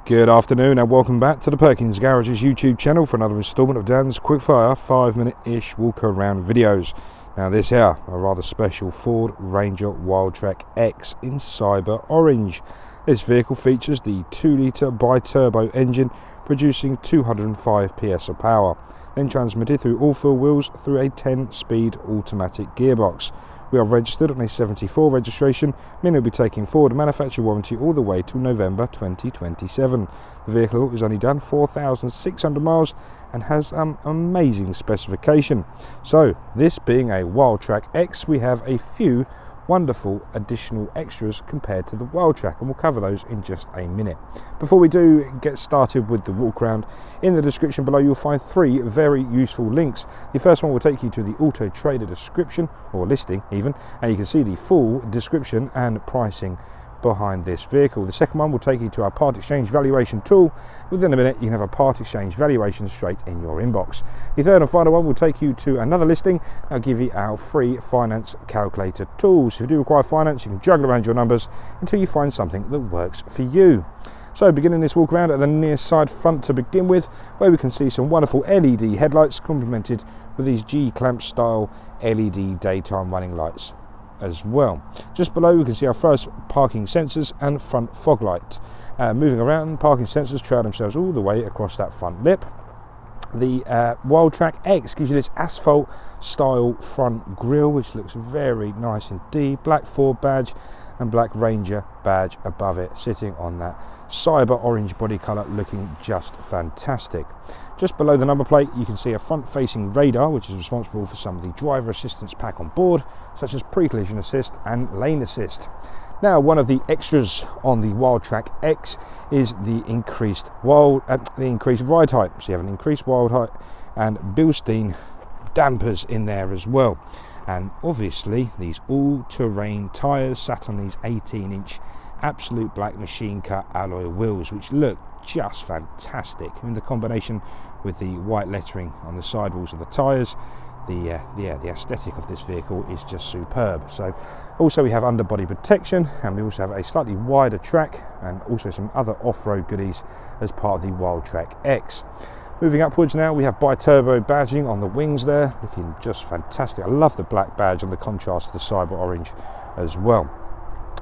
Good afternoon and welcome back to the Perkins Garages YouTube channel for another instalment of Dan's quickfire 5-minute-ish walk around videos. Now this here, a rather special Ford Ranger Wildtrak X in Cyber Orange. This vehicle features the 2-litre bi-turbo engine producing 205 PS of power, then transmitted through all four wheels through a 10-speed automatic gearbox. We are registered on a 74 registration, meaning we'll be taking forward manufacturer warranty all the way to November 2027. The vehicle has only done 4,600 miles and has amazing specification. So, this being a Wildtrak X, we have a few wonderful additional extras compared to the Wildtrak, and we'll cover those in just a minute. Before we do get started with the walk around, in the description below you'll find 3 very useful links. The first one will take you to the Auto Trader description, or listing even, and you can see the full description and pricing behind this vehicle. The second one will take you to our part exchange valuation tool. Within a minute you can have a part exchange valuation straight in your inbox. The third and final one will take you to another listing. I'll give you our free finance calculator tools. If you do require finance, you can juggle around your numbers until you find something that works for you. So beginning this walk around at the near side front to begin with, where we can see some wonderful LED headlights complemented with these G-clamp style LED daytime running lights as well. Just below we can see our first parking sensors and front fog light. Moving around, parking sensors trail themselves all the way across that front lip. The Wildtrak X gives you this asphalt style front grille, which looks very nice indeed. Black Ford badge and black Ranger badge above it, sitting on that cyber orange body colour, looking just fantastic. Just below the number plate you can see a front facing radar, which is responsible for some of the driver assistance pack on board, such as pre-collision assist and lane assist. Now, one of the extras on the Wildtrak X is the increased ride height. So you have an increased ride height and Bilstein dampers in there as well. And obviously these all-terrain tyres sat on these 18-inch absolute black machine cut alloy wheels, which look just fantastic. I mean, the combination with the white lettering on the sidewalls of the tyres, the aesthetic of this vehicle is just superb. So also we have underbody protection, and we also have a slightly wider track and also some other off-road goodies as part of the Wildtrak X. Moving upwards now, we have bi-turbo badging on the wings there, looking just fantastic. I love the black badge on the contrast of the cyber orange as well.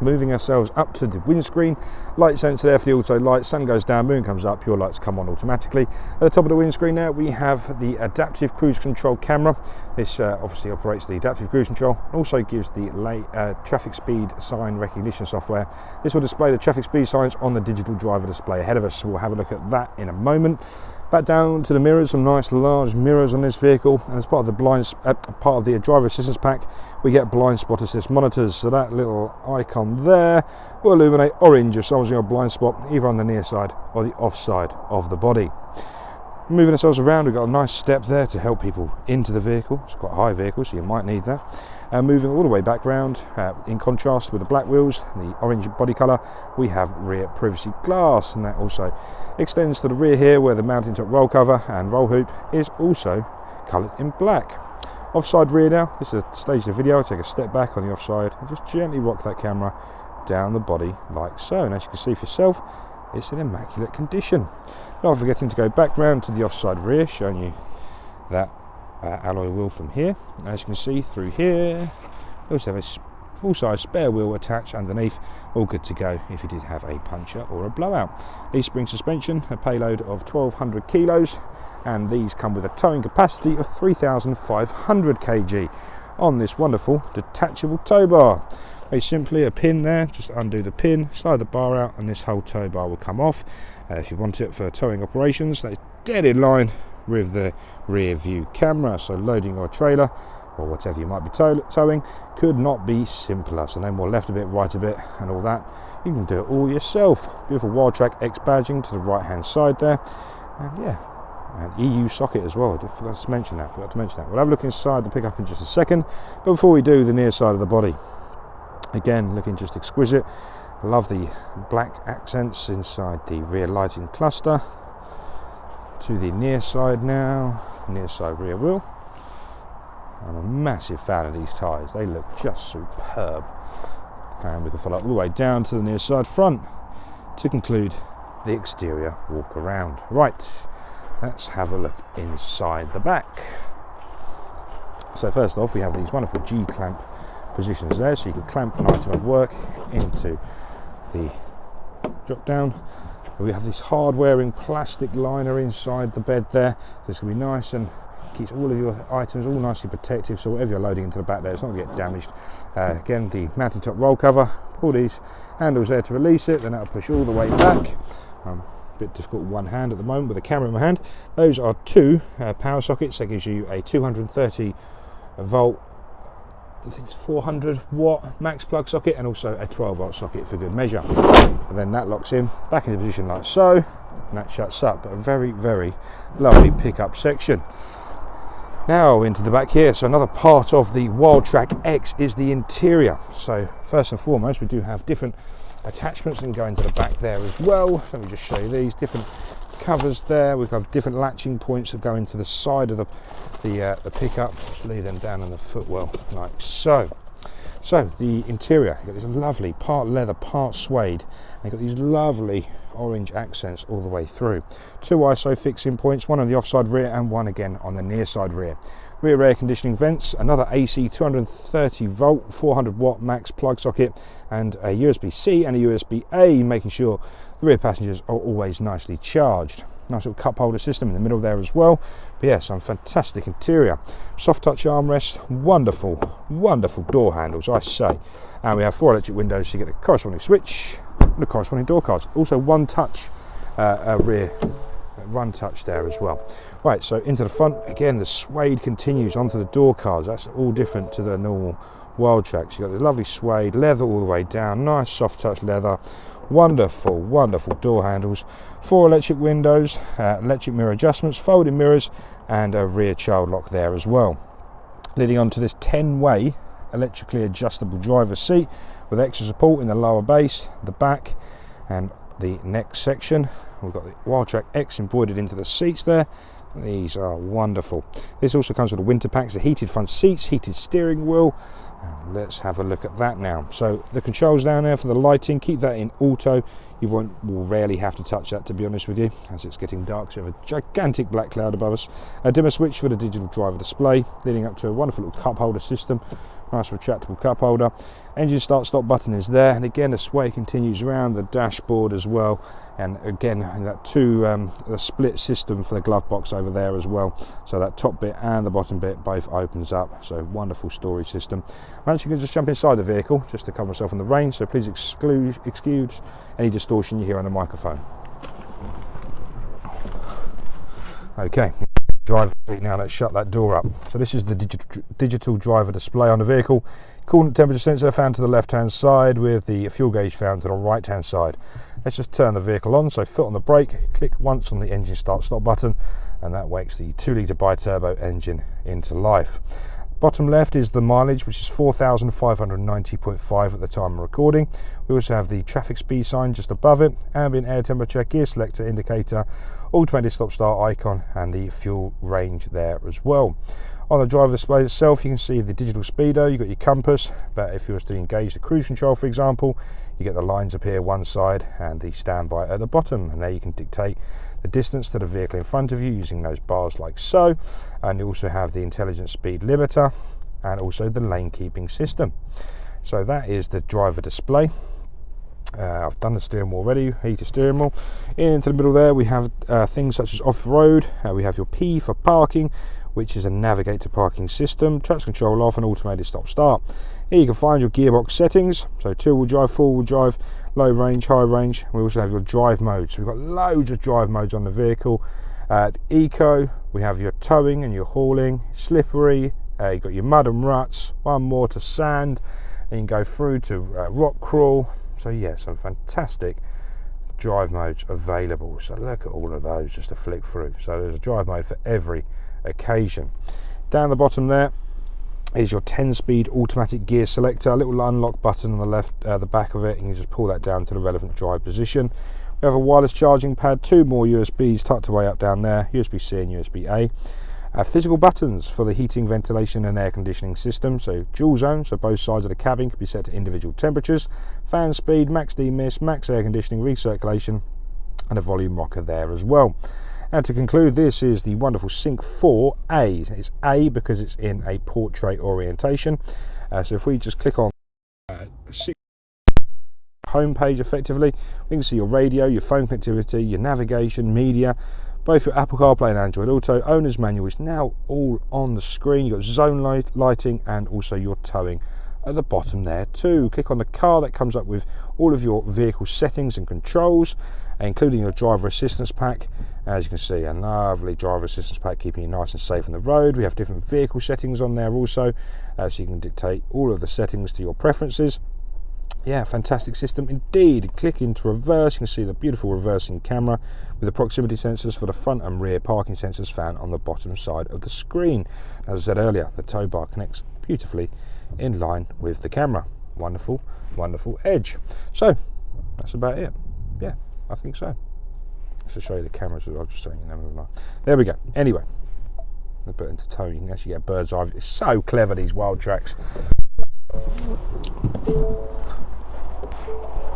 Moving ourselves up to the windscreen, light sensor there for the auto lights. Sun goes down, moon comes up, your lights come on automatically. At the top of the windscreen there we have the adaptive cruise control camera. This obviously operates the adaptive cruise control, and also gives the traffic speed sign recognition software. This will display the traffic speed signs on the digital driver display ahead of us, so we'll have a look at that in a moment. Back down to the mirrors, some nice large mirrors on this vehicle, and as part of the driver assistance pack we get blind spot assist monitors. So that little icon there will illuminate orange if someone's in a blind spot, either on the near side or the off side of the body. Moving ourselves around, we've got a nice step there to help people into the vehicle. It's quite a high vehicle, so you might need that. Moving all the way back round, in contrast with the black wheels, the orange body colour, we have rear privacy glass, and that also extends to the rear here, where the mounting top roll cover and roll hoop is also coloured in black. Offside rear now, this is a stage of the video. I'll take a step back on the offside and just gently rock that camera down the body like so, and as you can see for yourself, it's in immaculate condition. Not forgetting to go back round to the offside rear, showing you that alloy wheel from here. As you can see through here, we also have a full-size spare wheel attached underneath, all good to go if you did have a puncture or a blowout. Leaf spring suspension, a payload of 1,200 kilos, and these come with a towing capacity of 3,500 kg on this wonderful detachable tow bar. Very simply, a pin there, just undo the pin, slide the bar out, and this whole tow bar will come off. If you want it for towing operations, that is dead in line with the rear view camera, so loading your trailer or whatever you might be towing could not be simpler. So no more left a bit, right a bit and all that. You can do it all yourself. Beautiful Wildtrak X badging to the right hand side there, and yeah, an EU socket as well. I forgot to mention that. We'll have a look inside the pickup in just a second, but before we do, the near side of the body, again looking just exquisite. Love the black accents inside the rear lighting cluster. To the near side now, near side rear wheel. I'm a massive fan of these tyres, they look just superb. And we can follow up all the way down to the near side front to conclude the exterior walk around. Right, let's have a look inside the back. So first off, we have these wonderful G-clamp positions there, so you can clamp an item of work into the drop down. We have this hard wearing plastic liner inside the bed there, so it's going to be nice and keeps all of your items all nicely protective, so whatever you're loading into the back there, it's not going to get damaged. Again, the mounted top roll cover, pull these handles there to release it, then that'll push all the way back. A bit difficult with one hand at the moment with the camera in my hand. Those are two power sockets. That gives you a 230 volt, I think it's 400 watt max plug socket, and also a 12 volt socket for good measure. And then that locks in back into position like so, and that shuts up. A very, very lovely pickup section. Now into the back here. So another part of the Wildtrak X is the interior. So first and foremost, we do have different attachments that can go into the back there as well. So let me just show you these different covers there. We have different latching points that go into the side of the pickup. Just lay them down on the footwell like so. So the interior, you've got this lovely part leather, part suede, and you've got these lovely orange accents all the way through. Two ISO fixing points, one on the offside rear and one again on the near side rear. Rear air conditioning vents, another AC 230 volt 400 watt max plug socket, and a USB-C and a USB-A, making sure the rear passengers are always nicely charged. Nice little cup holder system in the middle there as well. But yeah, some fantastic interior. Soft touch armrests, wonderful, wonderful door handles, I say. And we have 4 electric windows, so you get the corresponding switch and the corresponding door cards. Also one touch rear run touch there as well. Right, so into the front again, the suede continues onto the door cards. That's all different to the normal Wildtrak. So you've got the lovely suede leather all the way down, nice soft touch leather, wonderful, wonderful door handles, 4 electric windows, electric mirror adjustments, folding mirrors, and a rear child lock there as well. Leading on to this 10-way electrically adjustable driver's seat with extra support in the lower base, the back, and the neck section. We've got the Wildtrak X embroidered into the seats there. These are wonderful. This also comes with a winter pack, so heated front seats, heated steering wheel. And let's have a look at that now. So the controls down there for the lighting, keep that in auto. You will rarely have to touch that, to be honest with you, as it's getting dark, so we have a gigantic black cloud above us. A dimmer switch for the digital driver display, leading up to a wonderful little cup holder system. Nice retractable cup holder. Engine start stop button is there, and again the sway continues around the dashboard as well, and again that the split system for the glove box over there as well, so that top bit and the bottom bit both opens up. So wonderful storage system. I'm actually going to just jump inside the vehicle just to cover myself from the rain, so please excuse any distortion you hear on the microphone. Okay, driver seat now. Let's shut that door up. So this is the digital driver display on the vehicle. Coolant temperature sensor found to the left hand side with the fuel gauge found to the right hand side. Let's just turn the vehicle on. So foot on the brake, click once on the engine start stop button, and that wakes the 2-litre bi-turbo engine into life. Bottom left is the mileage, which is 4,590.5 at the time of recording. We also have the traffic speed sign just above it, ambient air temperature, gear selector indicator, automated stop start icon, and the fuel range there as well. On the driver display itself, you can see the digital speedo, you've got your compass, but if you was to engage the cruise control, for example, you get the lines appear one side and the standby at the bottom, and there you can dictate the distance to the vehicle in front of you using those bars like so. And you also have the intelligent speed limiter and also the lane keeping system. So that is the driver display. I've done the steering wheel already, heated steering wheel. Into the middle there we have things such as off-road. We have your P for parking, which is a navigate to parking system, traction control off, and automated stop start. Here you can find your gearbox settings, so 2-wheel drive, 4-wheel drive, low range, high range. We also have your drive modes. So we've got loads of drive modes on the vehicle. Eco, we have your towing and your hauling, slippery, you've got your mud and ruts, one more to sand, and you can go through to rock crawl. So yeah, some fantastic drive modes available. So look at all of those just to flick through. So there's a drive mode for every occasion. Down the bottom there is your 10-speed automatic gear selector, a little unlock button on the left, the back of it, and you just pull that down to the relevant drive position. We have a wireless charging pad, 2 more USBs tucked away up down there, USB-C and USB-A. Physical buttons for the heating, ventilation and air conditioning system, so dual zone, so both sides of the cabin can be set to individual temperatures. Fan speed, max demist, max air conditioning, recirculation, and a volume rocker there as well. And to conclude, this is the wonderful Sync 4A. It's A because it's in a portrait orientation. So if we just click on home page effectively, we can see your radio, your phone connectivity, your navigation, media, both your Apple CarPlay and Android Auto. Owner's manual is now all on the screen. You've got zone lighting and also your towing at the bottom there too. Click on the car, that comes up with all of your vehicle settings and controls, including your driver assistance pack. As you can see, a lovely driver assistance pack keeping you nice and safe on the road. We have different vehicle settings on there also, so you can dictate all of the settings to your preferences. Yeah, fantastic system indeed. Click into reverse, you can see the beautiful reversing camera with the proximity sensors for the front and rear, parking sensors found on the bottom side of the screen. As I said earlier, the tow bar connects beautifully in line with the camera. Wonderful, wonderful edge. So that's about it. Yeah, I think so. Just to show you the cameras, I was just saying, there we go. Anyway, let's put it into tow. You can actually get a bird's eye. It's so clever, these Wildtraks.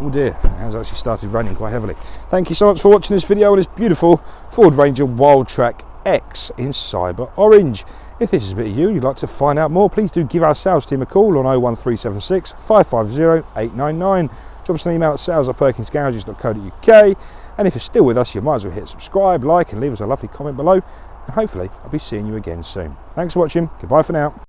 Oh dear, it has actually started raining quite heavily. Thank you so much for watching this video on this beautiful Ford Ranger Wildtrak X in Cyber Orange. If this is a bit of you and you'd like to find out more, please do give our sales team a call on 01376 550 899. Drop us an email at sales@perkinsgarages.co.uk. And if you're still with us, you might as well hit subscribe, like, and leave us a lovely comment below. And hopefully I'll be seeing you again soon. Thanks for watching. Goodbye for now.